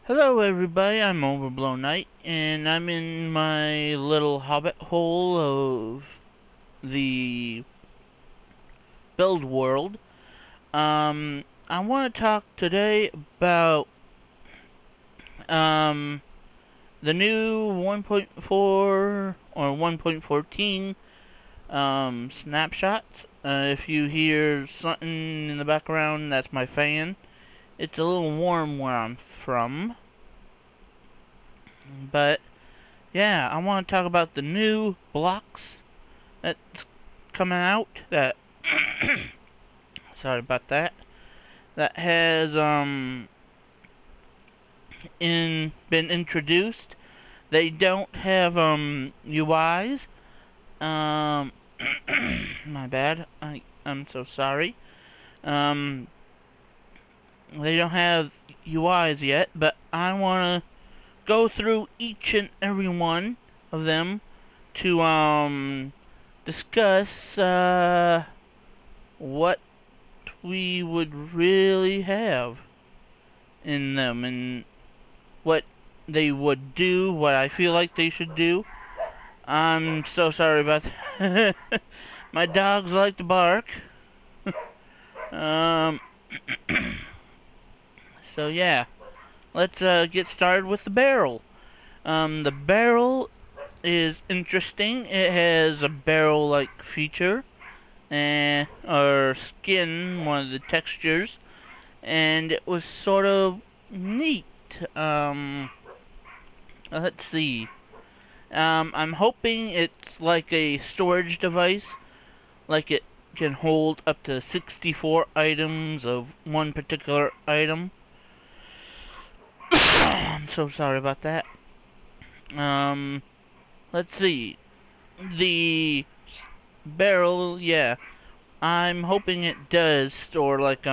Hello everybody, I'm Overblown Knight, and I'm in my little hobbit hole of the build world. I want to talk today about um, the new 1.4 or 1.14 snapshots. If you hear something in the background, that's my fan. It's a little warm where I'm from, but yeah, I want to talk about the new blocks that's coming out that sorry about that, that has been introduced. They don't have UIs. um my bad. I'm so sorry. um they don't have UIs yet, but I want to go through each and every one of them to discuss what we would really have in them and what they would do, what I feel like they should do. I'm so sorry about that. My dogs like to bark. Um, so yeah, let's get started with the barrel. The barrel is interesting. It has a barrel-like feature, and or skin, one of the textures, and it was sort of neat. Let's see. I'm hoping it's like a storage device, like it can hold up to 64 items of one particular item. I'm so sorry about that. Um, let's see. The barrel, yeah. I'm hoping it does store like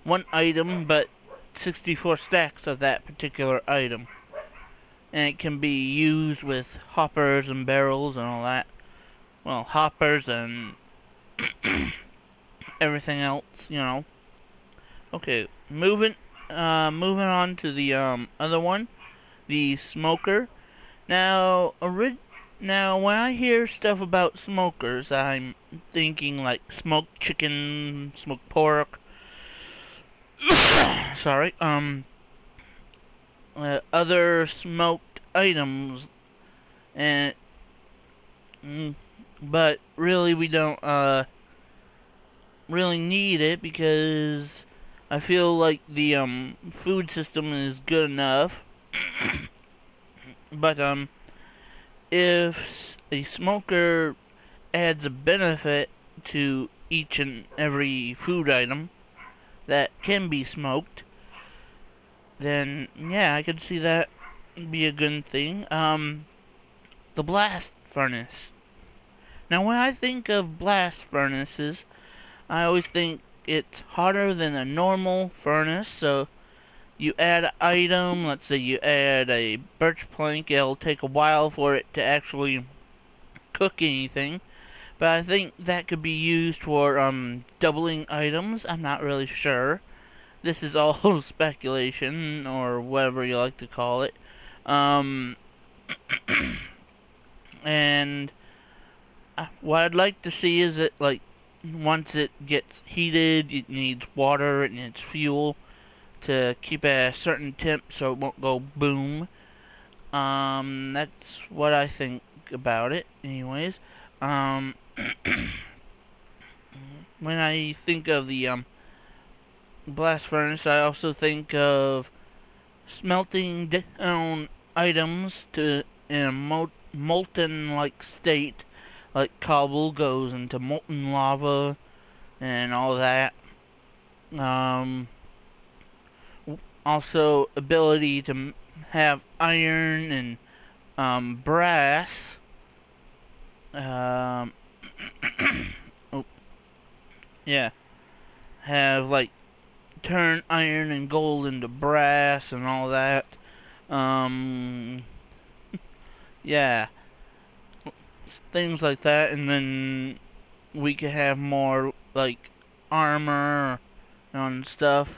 one item, but 64 stacks of that particular item, and it can be used with hoppers and barrels and all that. Well, hoppers and everything else, you know. Okay, moving on to the other one, the smoker. Now, now when I hear stuff about smokers, I'm thinking like smoked chicken, smoked pork. Sorry, other smoked items, and but really we don't really need it because I feel like the food system is good enough. But if a smoker adds a benefit to each and every food item that can be smoked, then yeah, I could see that be a good thing. The blast furnace. Now, when I think of blast furnaces, I always think it's hotter than a normal furnace. So you add an item, let's say you add a birch plank, it'll take a while for it to actually cook anything. But I think that could be used for doubling items. I'm not really sure. This is all speculation or whatever you like to call it. Um, and what I'd like to see is that like once it gets heated, it needs water, it needs fuel to keep at a certain temp so it won't go boom. That's what I think about it, anyways. Um, when I think of the blast furnace, I also think of smelting down items to in a molten like state, like cobble goes into molten lava and all that. Um, Also ability to have iron and brass. Um, oh, yeah, have like turn iron and gold into brass and all that. Um, yeah, things like that, and then we could have more like armor and stuff.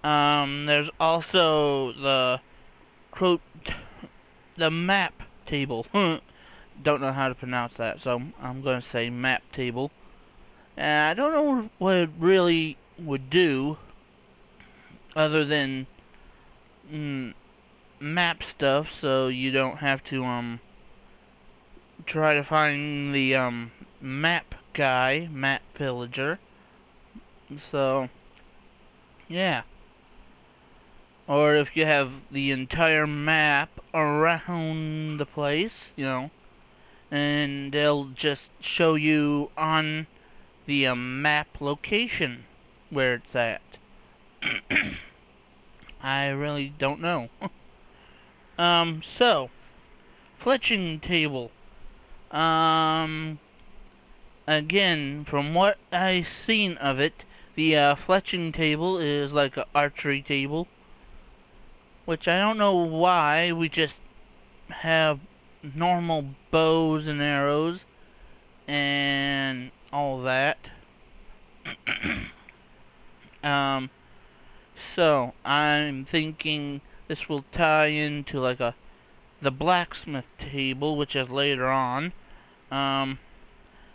There's also the quote the map table. Don't know how to pronounce that, so I'm gonna say map table. And I don't know what it really would do other than map stuff, so you don't have to try to find the map guy, map villager. So yeah. Or if you have the entire map around the place, and they'll just show you on the map location where it's at. I really don't know. So, fletching table. Again, from what I've seen of it, the fletching table is like an archery table, which I don't know why. We just have normal bows and arrows and all that. um, so I'm thinking this will tie into like the blacksmith table, which is later on.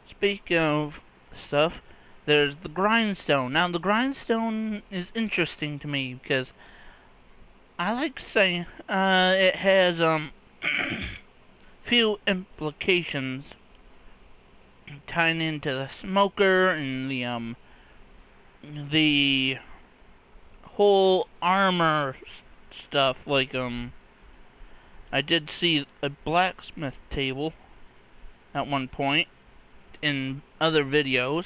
Speaking of stuff, there's the grindstone. Now the grindstone is interesting to me because I like saying it has few implications tying into the smoker and the whole armor stuff. Like I did see a blacksmith table at one point in other videos,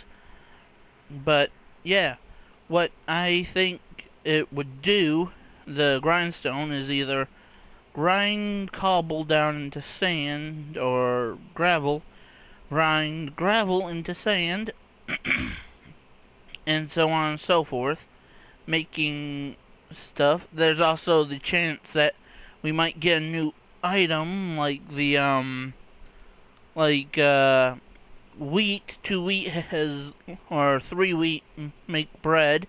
but yeah, what I think it would do, the grindstone, is either grind cobble down into sand or gravel, grind gravel into sand, and so on and so forth, making stuff. There's also the chance that we might get a new item like the wheat, 2 wheat has, or 3 wheat make bread.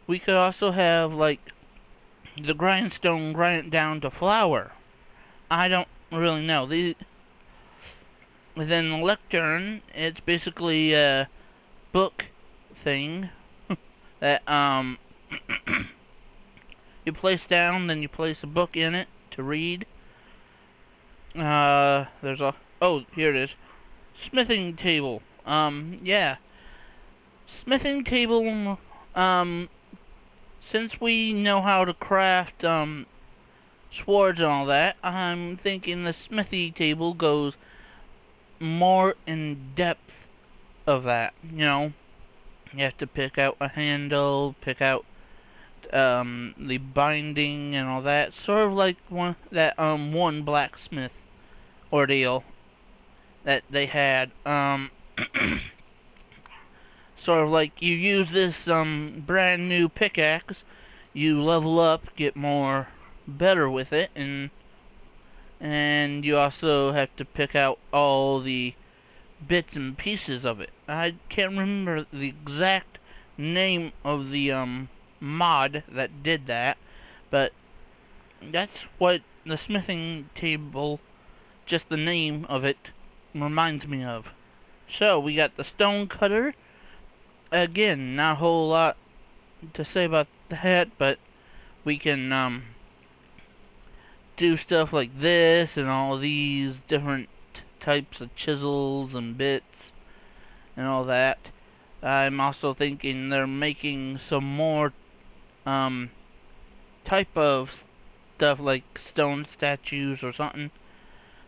We could also have like the grindstone grind it down to flour. I don't really know. Then the lectern, it's basically a book thing that you place down, then you place a book in it to read. There's here it is. Smithing table. Yeah. Smithing table, since we know how to craft, swords and all that, I'm thinking the smithy table goes more in depth of that. You have to pick out a handle, pick out the binding and all that, sort of like one blacksmith ordeal that they had. Sort of like you use this brand new pickaxe, you level up, get more better with it, and you also have to pick out all the bits and pieces of it. I can't remember the exact name of the mod that did that, but that's what the smithing table, just the name of it, reminds me of. So we got the stone cutter. Again, not a whole lot to say about that, but we can do stuff like this and all these different types of chisels and bits and all that. I'm also thinking they're making some more type of stuff like stone statues or something.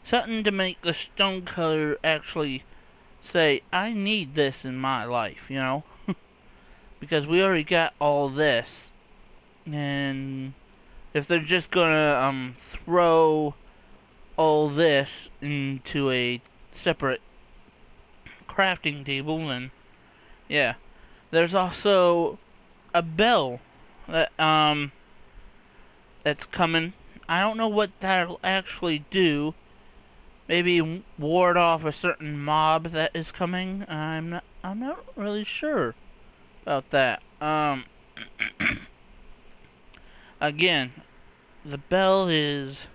Something to make the stone cutter actually say, I need this in my life, because we already got all this. And if they're just gonna throw all this into a separate crafting table, then yeah. There's also a bell that that's coming. I don't know what that'll actually do. Maybe ward off a certain mob that is coming. I'm not really sure about that. again, the bell is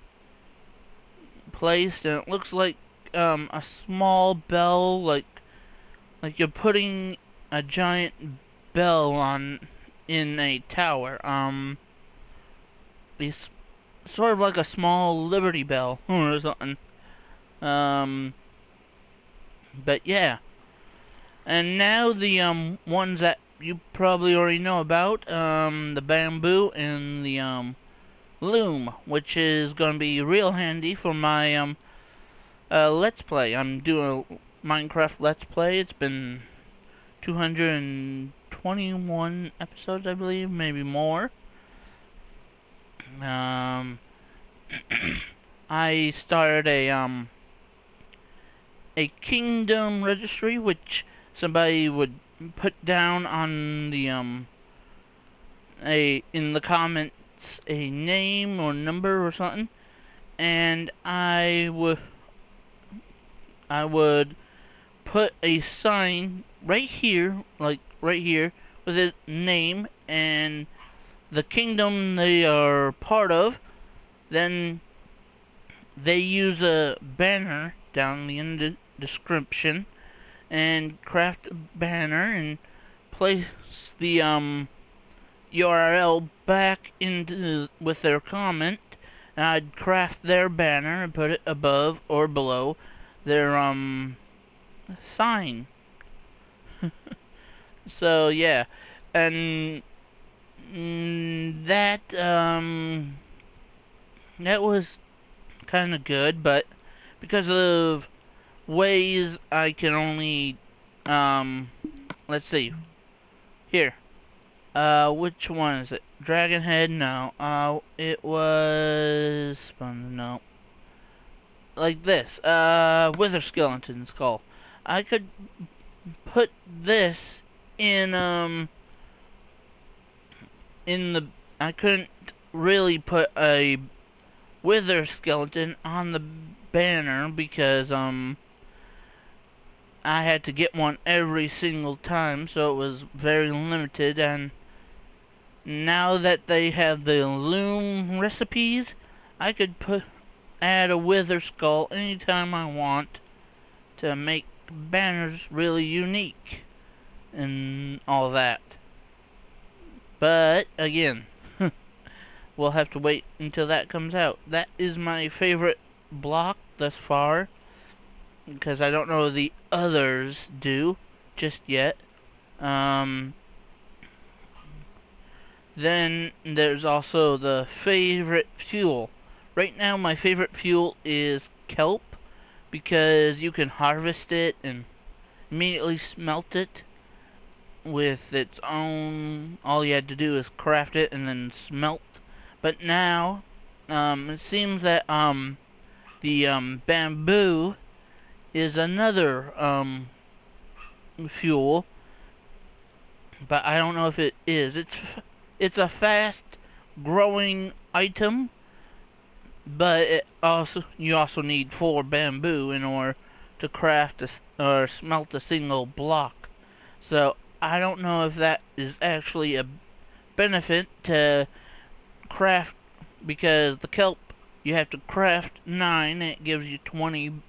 placed, and it looks like a small bell, like you're putting a giant bell on in a tower. It's sort of like a small Liberty Bell or something. Um, but yeah. And now the ones that you probably already know about, the bamboo and the loom, which is gonna be real handy for my let's play. I'm doing a Minecraft let's play. It's been 221 episodes, I believe, maybe more. Um, I started a kingdom registry, which somebody would put down on the a in the comments a name or number or something, and I would put a sign right here, like right here, with his name and the kingdom they are part of. Then they use a banner down in the description and craft a banner and place the URL back into with their comment. And I'd craft their banner and put it above or below their sign. So yeah, and that was kind of good, but because of ways I can only let's see here. Which one is it? Dragon Head? No. It was no. Like this. Wither Skeleton's Skull. I could put this in the. I couldn't really put a Wither Skeleton on the banner because I had to get one every single time, so it was very limited. And now that they have the loom recipes, I could add a wither skull anytime I want to make banners really unique and all that. But again, we'll have to wait until that comes out. That is my favorite block thus far, because I don't know the others do just yet. Then there's also the favorite fuel. Right now my favorite fuel is kelp, because you can harvest it and immediately smelt it with its own. All you had to do is craft it and then smelt. But now it seems that the bamboo is another fuel, but I don't know if it is. It's a fast growing item, but you also need 4 bamboo in order to craft or smelt a single block. So I don't know if that is actually a benefit to craft, because the kelp you have to craft 9 and it gives you 20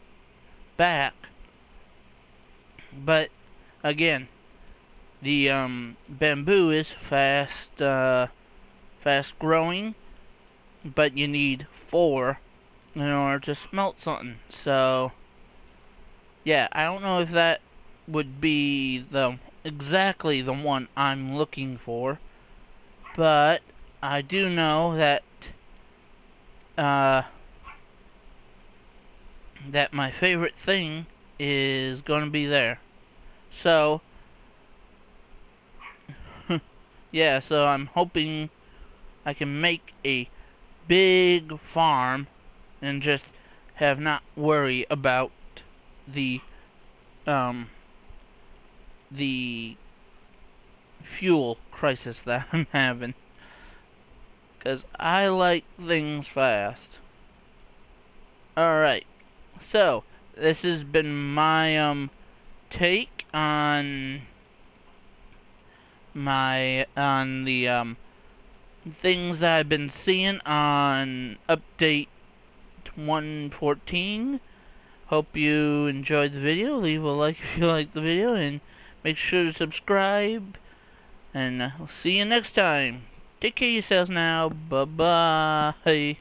back. But again, the bamboo is fast growing, but you need 4 in order to smelt something. So yeah, I don't know if that would be exactly the one I'm looking for, but I do know that that my favorite thing is going to be there. So yeah, so I'm hoping I can make a big farm and just have not worry about the um the fuel crisis that I'm having, because I like things fast. Alright, so this has been my take on the things that I've been seeing on update 114. Hope you enjoyed the video. Leave a like if you liked the video, and make sure to subscribe. And I'll see you next time. Take care of yourselves now. Bye-bye.